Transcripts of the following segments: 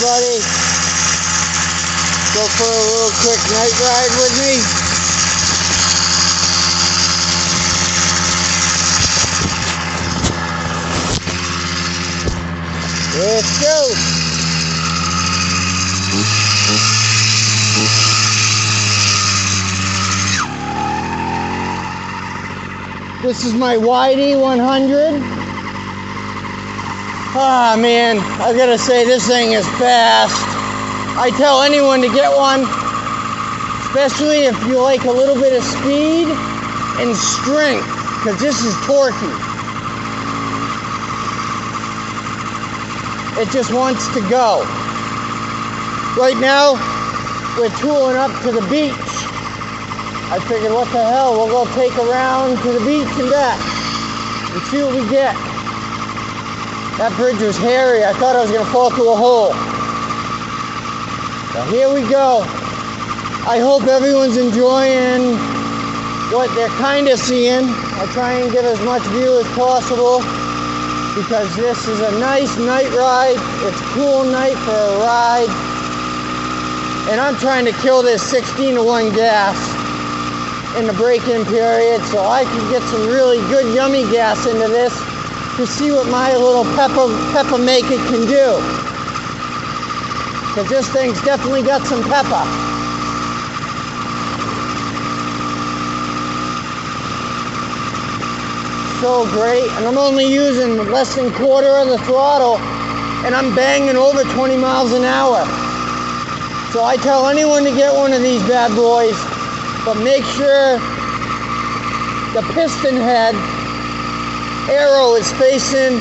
everybody. Go for a little quick night ride with me. Let's go. This is my YD100. Ah, man, I gotta say this thing is fast. I tell anyone to get one, especially if you like a little bit of speed and strength, because this is torquey. It just wants to go. Right now, we're tooling up to the beach. I figured, what the hell, we'll go take a round to the beach and back and see what we get. That bridge was hairy. I thought I was going to fall through a hole. So here we go. I hope everyone's enjoying what they're kind of seeing. I try and get as much view as possible because this is a nice night ride. It's a cool night for a ride. And I'm trying to kill this 16-to-1 gas in the break-in period so I can get some really good yummy gas into this to see what my little pepper maker can do. Because this thing's definitely got some pepper. So great, and I'm only using less than quarter of the throttle, and I'm banging over 20 miles an hour. So I tell anyone to get one of these bad boys, but make sure the piston head arrow is facing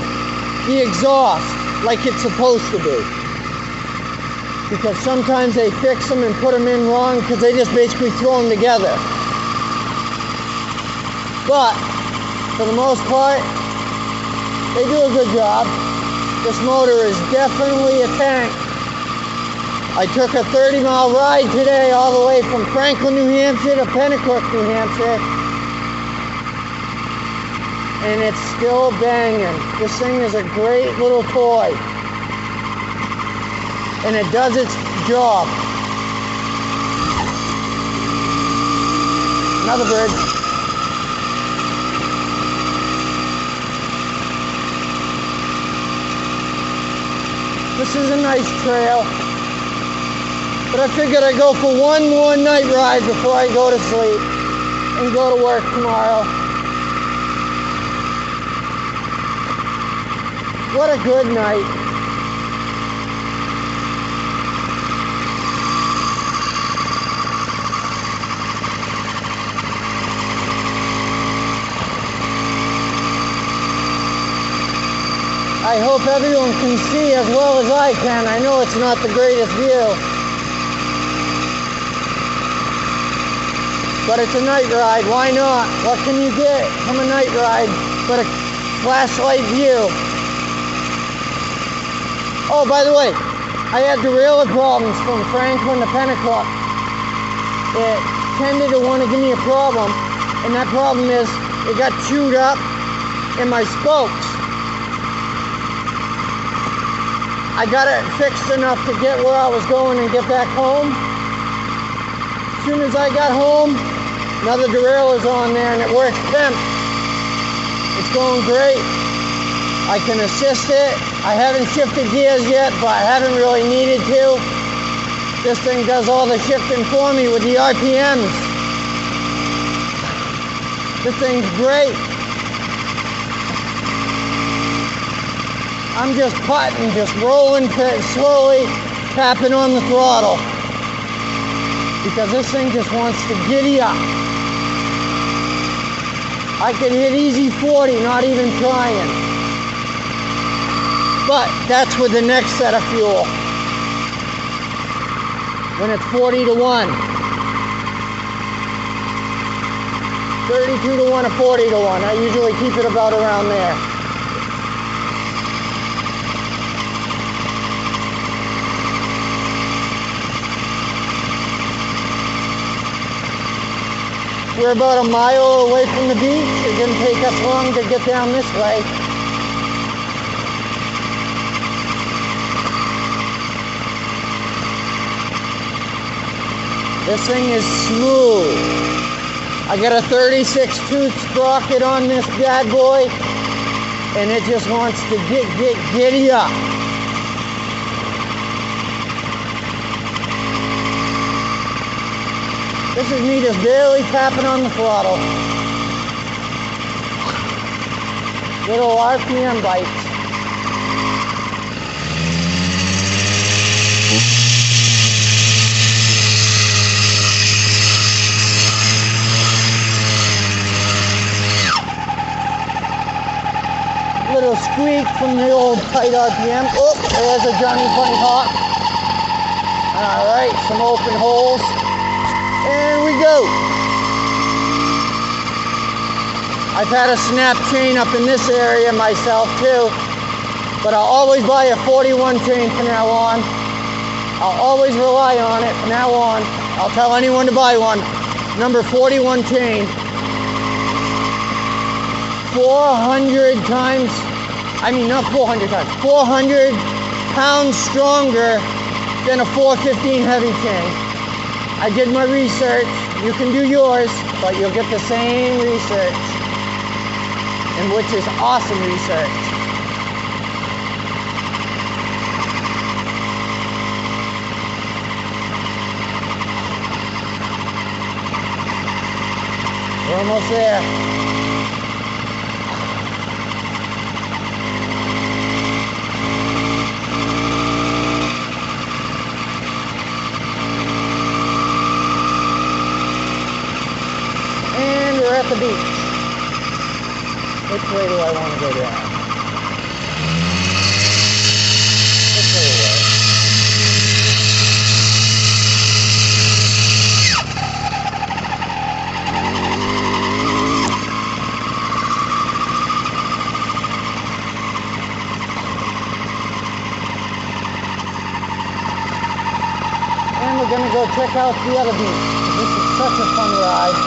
the exhaust like it's supposed to be. Because sometimes they fix them and put them in wrong because they just basically throw them together. But for the most part, they do a good job. This motor is definitely a tank. I took a 30-mile ride today all the way from Franklin, New Hampshire to Pennacook, New Hampshire. And it's still banging. This thing is a great little toy. And it does its job. Another bridge. This is a nice trail. But I figured I'd go for one more night ride before I go to sleep and go to work tomorrow. What a good night. I hope everyone can see as well as I can. I know it's not the greatest view. But it's a night ride, why not? What can you get from a night ride but a flashlight view? Oh, by the way, I had derailleur problems from Franklin to Pennacook. It tended to want to give me a problem, and that problem is it got chewed up in my spokes. I got it fixed enough to get where I was going and get back home. As soon as I got home, another derailleur's on there and it works pimp. It's going great. I can assist it. I haven't shifted gears yet, but I haven't really needed to. This thing does all the shifting for me with the RPMs. This thing's great. I'm just putting, just rolling slowly, tapping on the throttle. Because this thing just wants to giddy up. I could hit easy 40, not even trying. But that's with the next set of fuel. When it's 40-to-1. 32-to-1 or 40-to-1. I usually keep it about around there. We're about a mile away from the beach. It didn't take us long to get down this way. This thing is smooth. I got a 36 tooth sprocket on this bad boy, and it just wants to get giddy up. This is me just barely tapping on the throttle. Little RPM bites. Little squeak from the old tight RPM. Oh, there's a Johnny Funny Hawk. Alright, some open holes. And we go. I've had a snap chain up in this area myself too, but I'll always buy a 41 chain from now on. I'll always rely on it from now on. I'll tell anyone to buy one. Number 41 chain. 400 times, I mean not 400 times, 400 pounds stronger than a 415 heavy chain. I did my research. You can do yours, but you'll get the same research, and which is awesome research. We're almost there. At the beach. Which way do I want to go down? This way. And we're going to go check out the other beach. This is such a fun ride.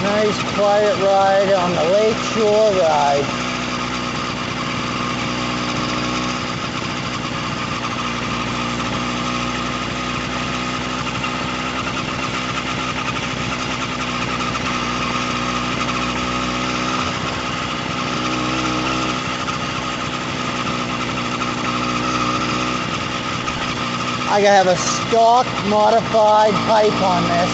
Nice quiet ride on the Lake Shore ride. I have a stock modified pipe on this.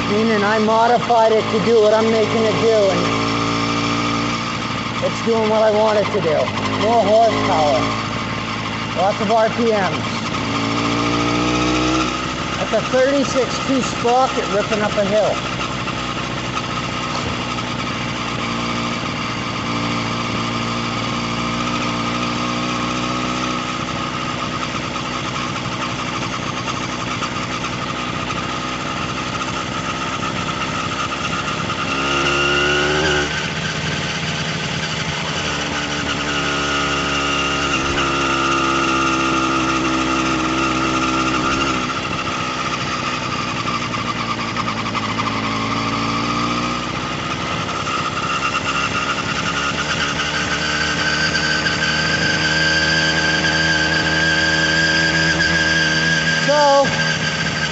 Meaning I modified it to do what I'm making it do, and it's doing what I want it to do. More horsepower, lots of RPMs. That's a 36-2 sprocket ripping up a hill.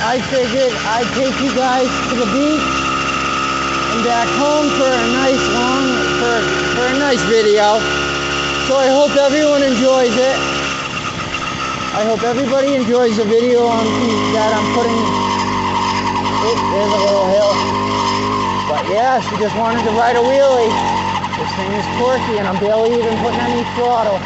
I figured I'd take you guys to the beach and back home for a nice video. So I hope everyone enjoys it. I hope everybody enjoys the video that I'm putting. Oh, there's a little hill. But yeah, she just wanted to ride a wheelie. This thing is quirky and I'm barely even putting any throttle.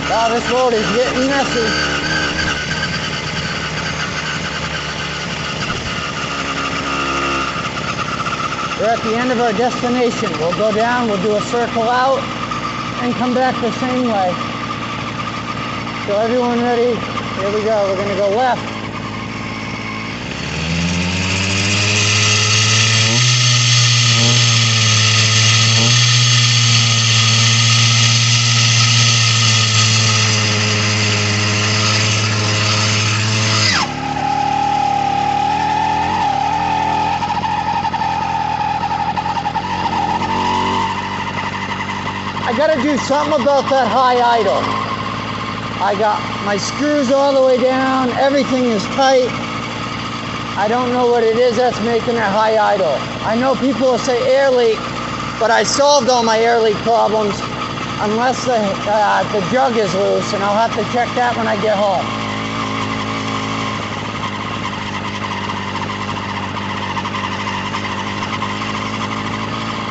Wow, this road is getting messy. We're at the end of our destination. We'll go down, we'll do a circle out, and come back the same way. So everyone ready? Here we go. We're gonna go left. I gotta do something about that high idle. I got my screws all the way down, everything is tight. I don't know what it is that's making that high idle. I know people will say air leak, but I solved all my air leak problems unless the jug is loose, and I'll have to check that when I get home.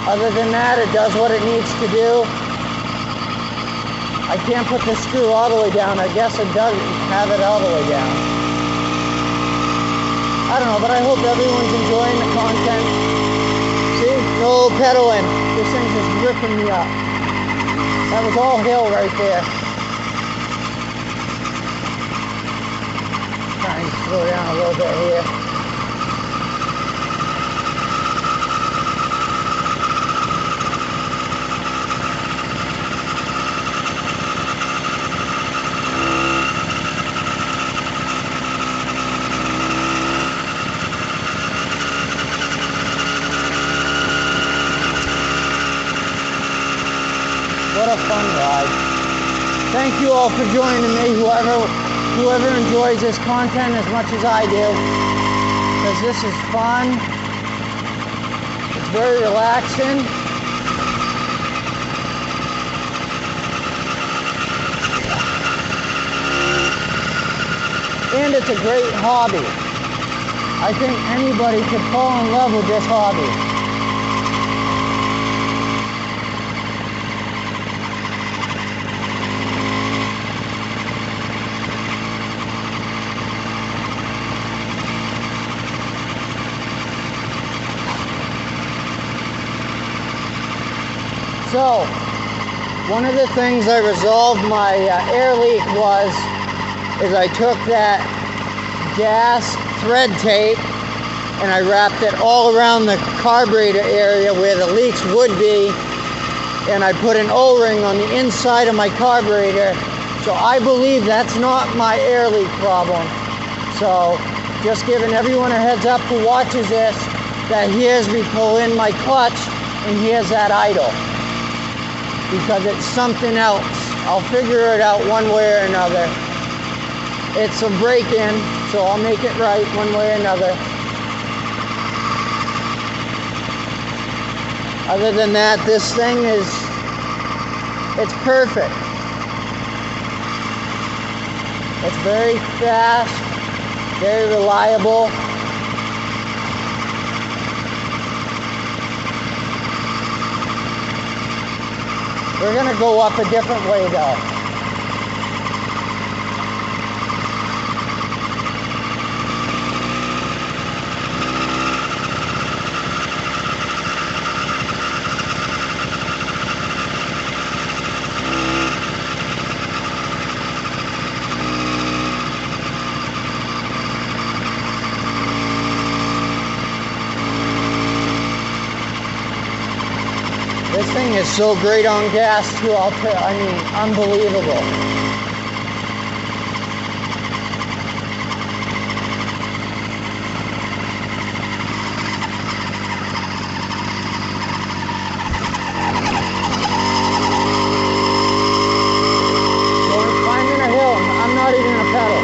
Other than that, it does what it needs to do. I can't put the screw all the way down. I guess it doesn't have it all the way down. I don't know, but I hope everyone's enjoying the content. See? No pedaling. This thing's just ripping me up. That was all hill right there. Trying to slow down a little bit here. What a fun ride. Thank you all for joining me, whoever enjoys this content as much as I do, because this is fun. It's very relaxing. And it's a great hobby. I think anybody could fall in love with this hobby. So, one of the things I resolved my air leak is I took that gas thread tape and I wrapped it all around the carburetor area where the leaks would be, and I put an O-ring on the inside of my carburetor. So I believe that's not my air leak problem. So, just giving everyone a heads up who watches this that hears me pull in my clutch and hears that idle. Because it's something else. I'll figure it out one way or another. It's a break-in, so I'll make it right one way or another. Other than that, this thing it's perfect. It's very fast, very reliable. We're gonna go up a different way though. This thing is so great on gas too, I mean, unbelievable. Going climbing a hill, I'm not even a pedal.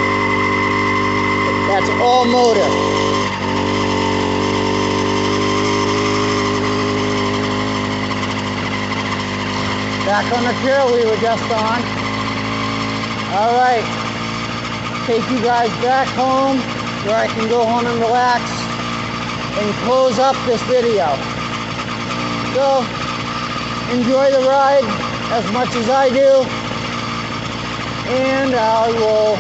That's all motor. Back on the trail we were just on. All right, take you guys back home where I can go home and relax and close up this video. So, enjoy the ride as much as I do, and I will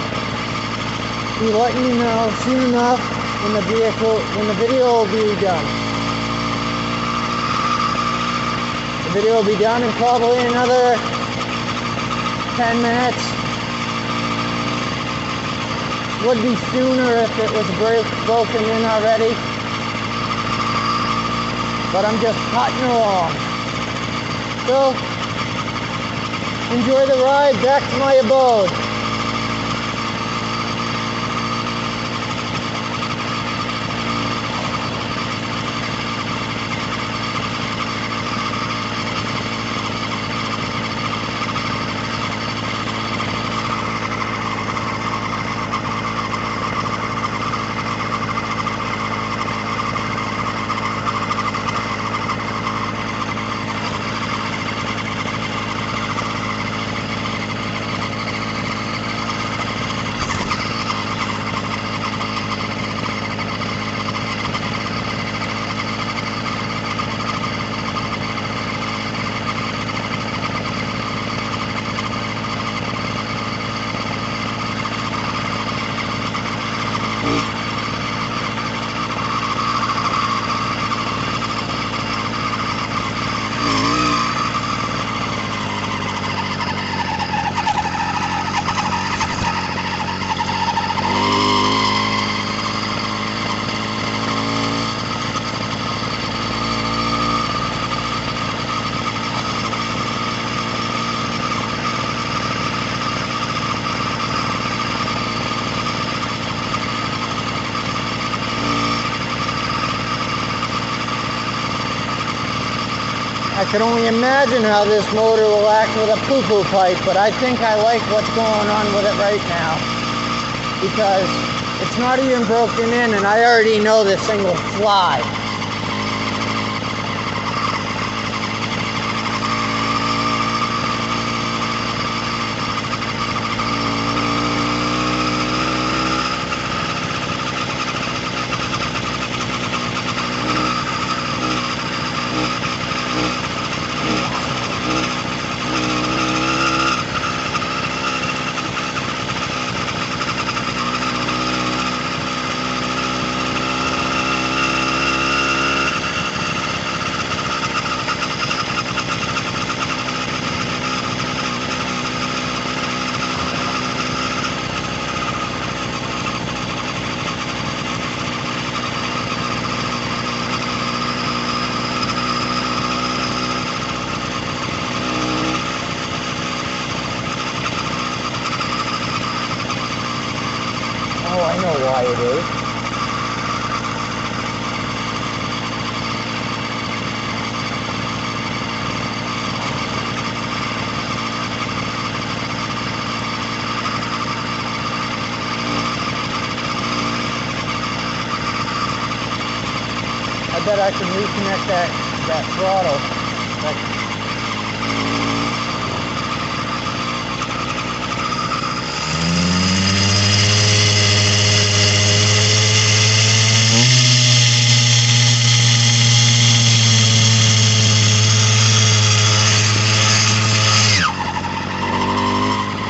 be letting you know soon enough when the video will be done. The video will be done in probably another 10 minutes. Would be sooner if it was broken in already. But I'm just cutting along. So, enjoy the ride back to my abode. I can only imagine how this motor will act with a poo-poo pipe, but I think I like what's going on with it right now because it's not even broken in and I already know this thing will fly. Oh, I know why it is. I bet I can reconnect that throttle.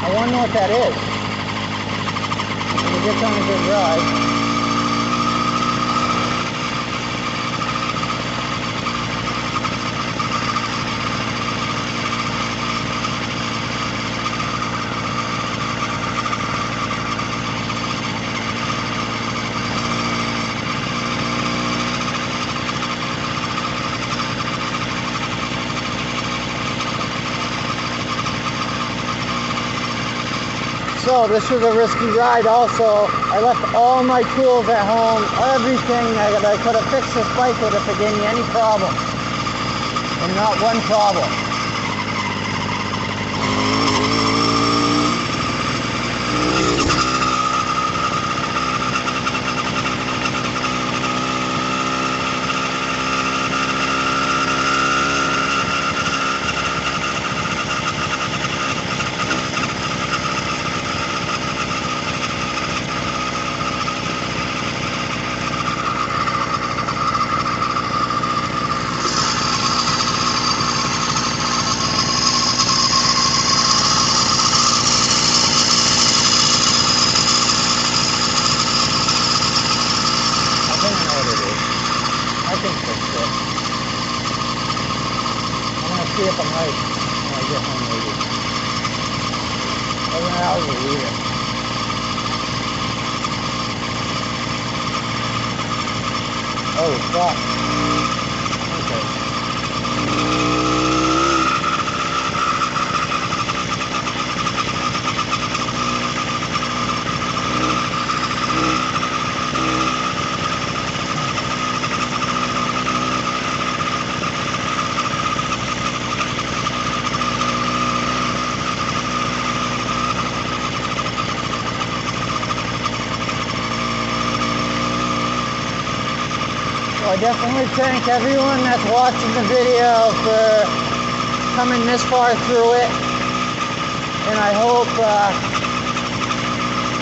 I want to know what that is. When it gets on a good ride. So this was a risky ride also. I left all my tools at home, everything that I could have fixed this bike with if it gave me any problem. And not one problem. See if I'm right when I get home, maybe. Other than that, I'll just leave it. Oh, fuck. Okay. I definitely thank everyone that's watching the video for coming this far through it, and I hope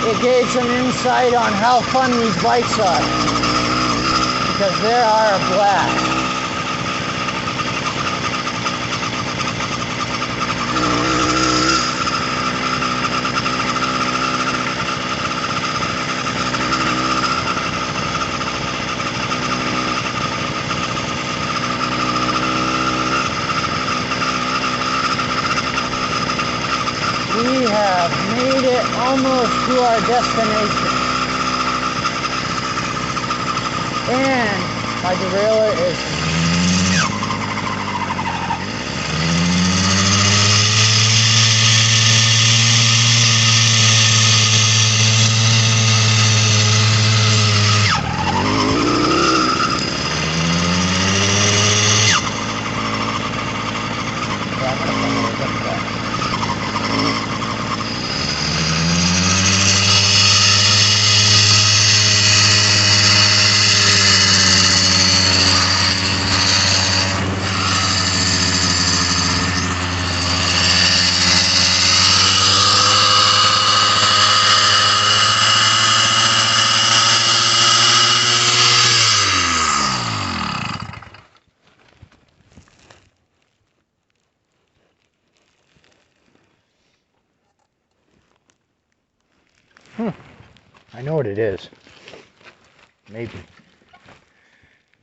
it gave some insight on how fun these bikes are, because they are a blast. We have made it almost to our destination. And my derailleur is I know what it is. Maybe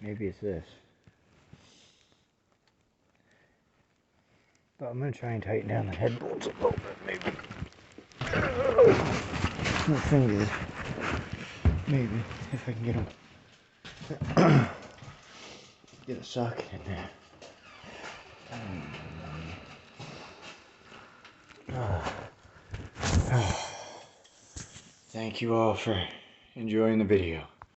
it's this. But I'm going to try and tighten down the head bolts a little bit, maybe. My fingers. Maybe, if I can get them. Get a socket in there. Thank you all for enjoying the video.